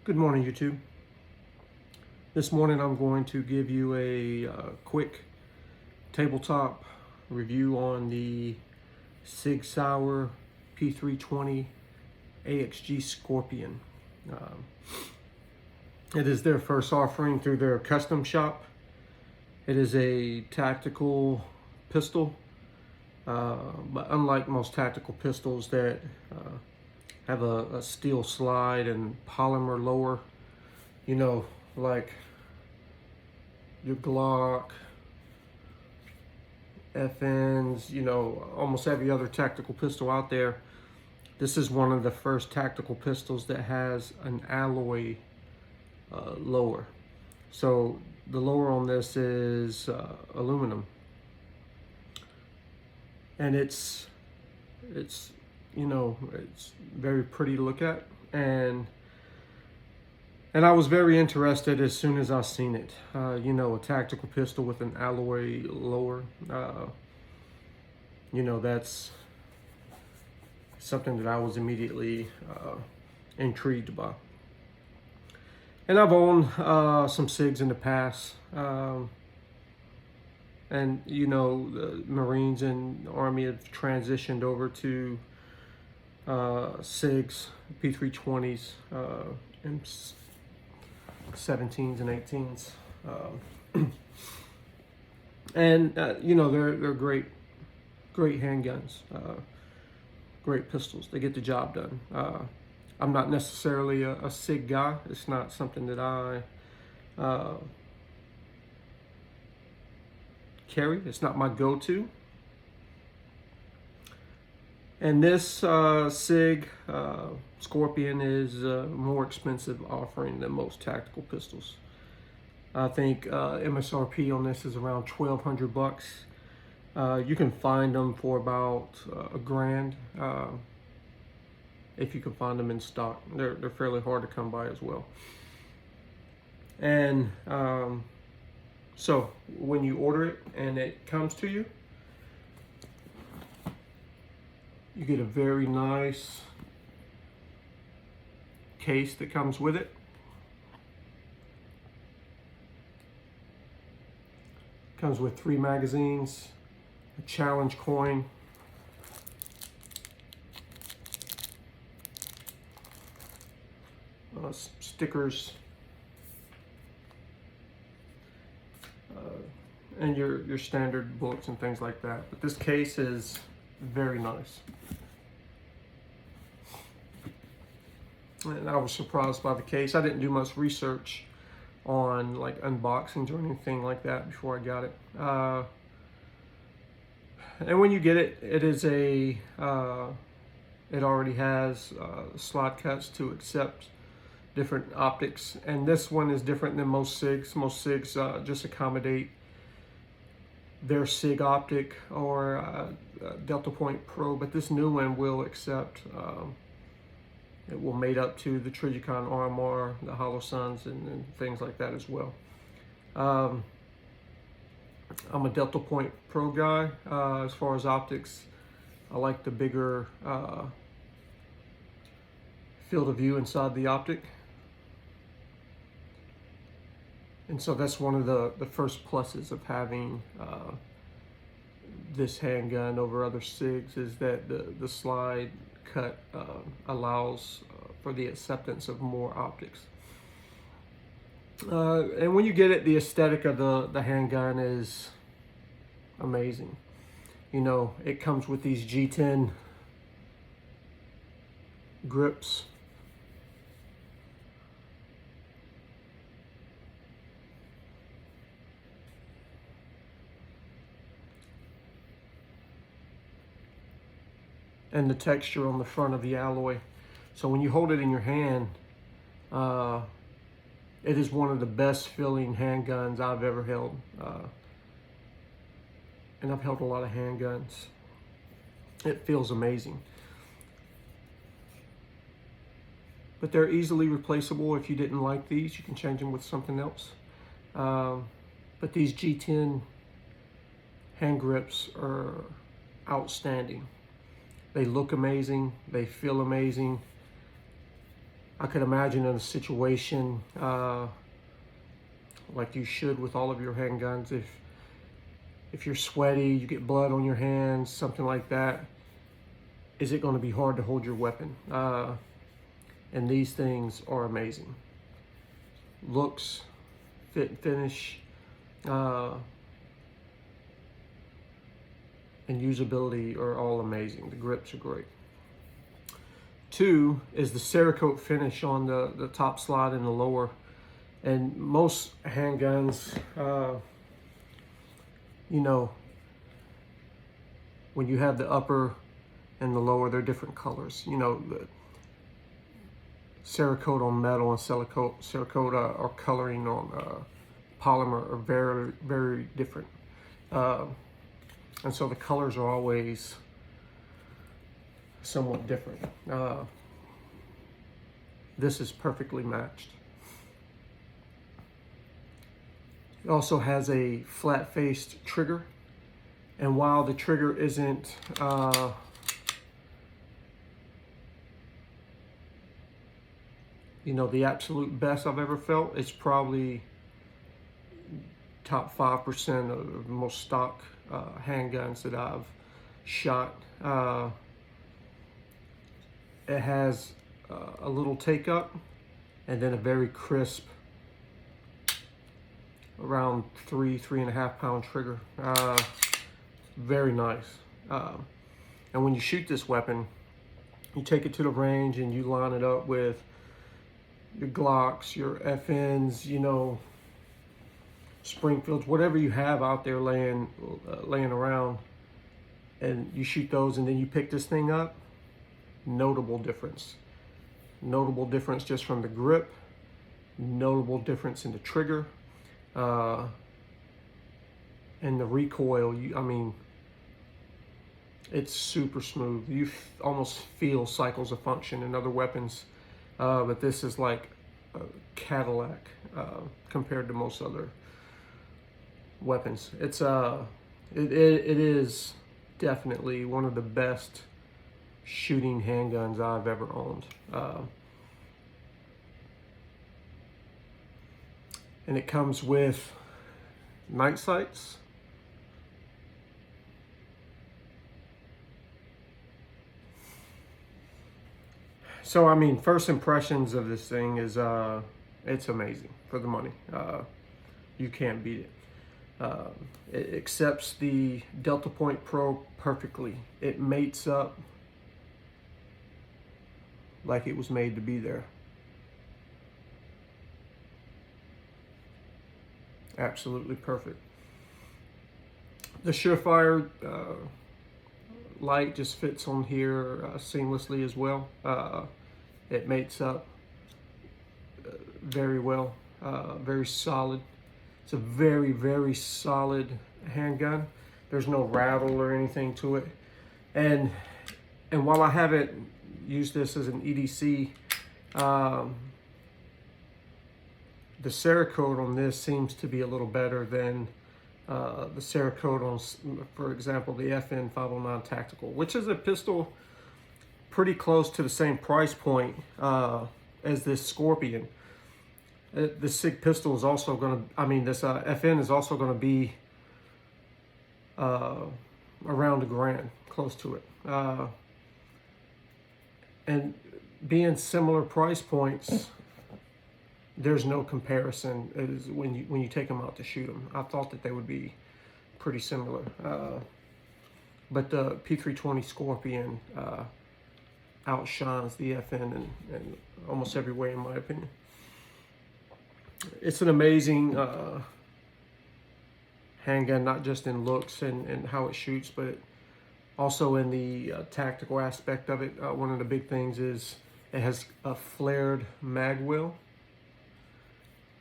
Good morning, YouTube. This morning I'm going to give you a quick tabletop review on the SIG SAUER P320 AXG Scorpion. It is their first offering through their custom shop. It is a tactical pistol, but unlike most tactical pistols that have a steel slide and polymer lower, you know, like your Glock, FNs, you know, almost every other tactical pistol out there. This is one of the first tactical pistols that has an alloy lower. So the lower on this is aluminum, and it's you know, it's very pretty to look at, and I was very interested as soon as I seen it. You know, a tactical pistol with an alloy lower, you know, that's something that I was immediately intrigued by. And I've owned some SIGs in the past, and you know, the Marines and Army have transitioned over to SIGs, P320s, and 17s and 18s, and you know, they're great handguns, great pistols. They get the job done. I'm not necessarily a SIG guy. It's not something that I carry. It's not my go-to. And this SIG Scorpion is a more expensive offering than most tactical pistols. I think MSRP on this is around $1,200. You can find them for about $1,000 if you can find them in stock. They're fairly hard to come by as well. And so when you order it and it comes to you, you get a very nice case that comes with it. Comes with 3 magazines, a challenge coin, stickers, and your standard bullets and things like that. But this case is very nice. And I was surprised by the case. I didn't do much research on like unboxings or anything like that before I got it. And when you get it, it is it already has slot cuts to accept different optics. And this one is different than most SIGs. Most SIGs just accommodate their SIG optic or Delta Point Pro, but this new one will accept, it will mate up to the Trijicon RMR, the Hollow Suns, and things like that as well. I'm a Delta Point Pro guy. As far as optics, I like the bigger field of view inside the optic. And so that's one of the first pluses of having this handgun over other SIGs, is that the slide cut allows for the acceptance of more optics. And when you get it, the aesthetic of the handgun is amazing. You know, it comes with these G10 grips. And the texture on the front of the alloy. So when you hold it in your hand, it is one of the best feeling handguns I've ever held. And I've held a lot of handguns. It feels amazing. But they're easily replaceable. If you didn't like these, you can change them with something else. But these G10 hand grips are outstanding. They look amazing. They feel amazing. I could imagine in a situation like you should with all of your handguns, if you're sweaty, you get blood on your hands, something like that, is it going to be hard to hold your weapon? And these things are amazing. Looks, fit and finish, and usability are all amazing. The grips are great. 2 is the Cerakote finish on the top slide and the lower. And most handguns, you know, when you have the upper and the lower, they're different colors. You know, the Cerakote on metal and Cerakote or coloring on polymer are very, very different. And so the colors are always somewhat different. This is perfectly matched. It also has a flat-faced trigger, and while the trigger isn't you know, the absolute best I've ever felt, it's probably top 5% of most stock handguns that I've shot. It has a little take up and then a very crisp, around 3.5 pound trigger. Very nice. And when you shoot this weapon, you take it to the range and you line it up with your Glocks, your FNs, you know, Springfields, whatever you have out there laying around, and you shoot those, and then you pick this thing up. Notable difference. Notable difference just from the grip. Notable difference in the trigger. And the recoil, I mean, it's super smooth. You almost feel cycles of function in other weapons, but this is like a Cadillac compared to most other weapons. It is definitely one of the best shooting handguns I've ever owned. And it comes with night sights. So, I mean, first impressions of this thing is, it's amazing for the money. You can't beat it. It accepts the Delta Point Pro perfectly. It mates up like it was made to be there. Absolutely perfect. The Surefire light just fits on here seamlessly as well. It mates up very well, very solid. It's a very, very solid handgun. There's no rattle or anything to it. And while I haven't used this as an EDC, the Cerakote on this seems to be a little better than the Cerakote on, for example, the FN 509 Tactical, which is a pistol pretty close to the same price point as this Scorpion. The SIG pistol is also going to, I mean, this FN is also going to be around $1,000, close to it. And being similar price points, there's no comparison as when you take them out to shoot them. I thought that they would be pretty similar. But the P320 Scorpion outshines the FN in almost every way, in my opinion. It's an amazing handgun, not just in looks and how it shoots, but also in the tactical aspect of it. One of the big things is it has a flared mag wheel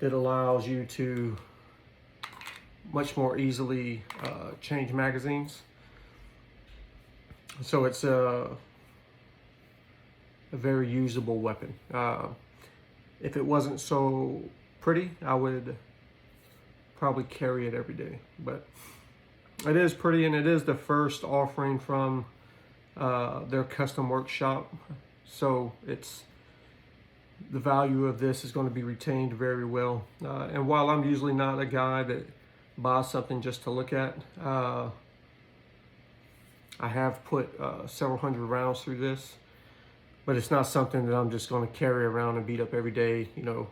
that allows you to much more easily change magazines. So it's a very usable weapon. If it wasn't so pretty, I would probably carry it every day, but it is pretty, and it is the first offering from their custom workshop. So it's the value of this is going to be retained very well. And while I'm usually not a guy that buys something just to look at, I have put several hundred rounds through this, but it's not something that I'm just going to carry around and beat up every day, you know,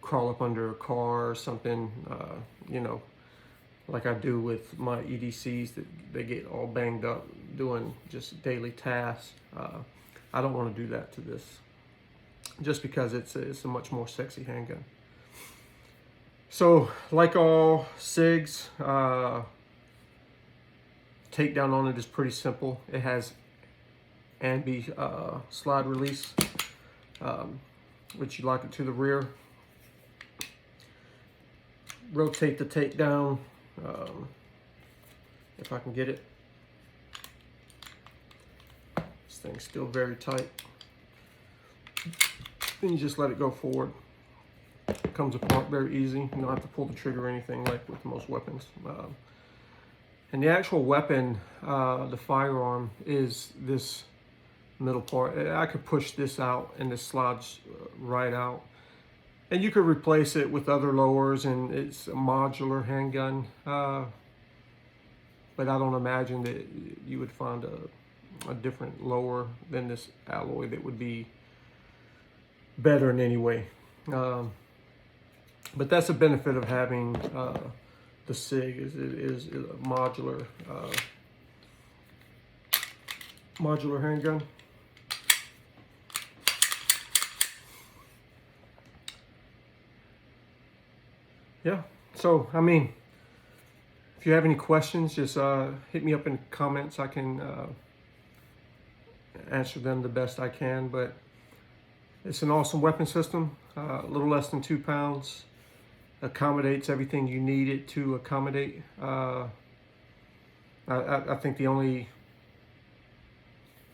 crawl up under a car or something, you know, like I do with my EDCs that they get all banged up doing just daily tasks. I don't want to do that to this, just because it's a much more sexy handgun. So, like all SIGs, takedown on it is pretty simple. It has ambi slide release, which you lock it to the rear. Rotate the takedown, if I can get it. This thing's still very tight. Then you just let it go forward. It comes apart very easy. You don't have to pull the trigger or anything like with most weapons. And the actual weapon, the firearm, is this middle part. I could push this out and this slides right out. And you could replace it with other lowers, and it's a modular handgun. But I don't imagine that you would find a different lower than this alloy that would be better in any way. But that's a benefit of having the SIG, is it is a modular handgun. Yeah, so I mean, if you have any questions, just hit me up in the comments. I can answer them the best I can. But it's an awesome weapon system, a little less than 2 pounds, accommodates everything you need it to accommodate. I think the only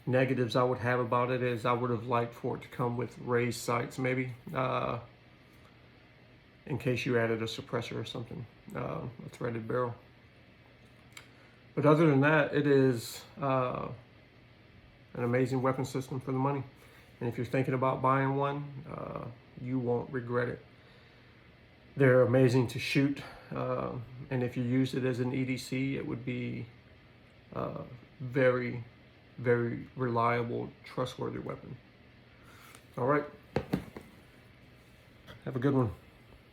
negatives I would have about it is I would have liked for it to come with raised sights, maybe, in case you added a suppressor or something, a threaded barrel. But other than that, it is an amazing weapon system for the money. And if you're thinking about buying one, you won't regret it. They're amazing to shoot, and if you use it as an EDC, it would be very, very reliable, trustworthy weapon. All right, have a good one.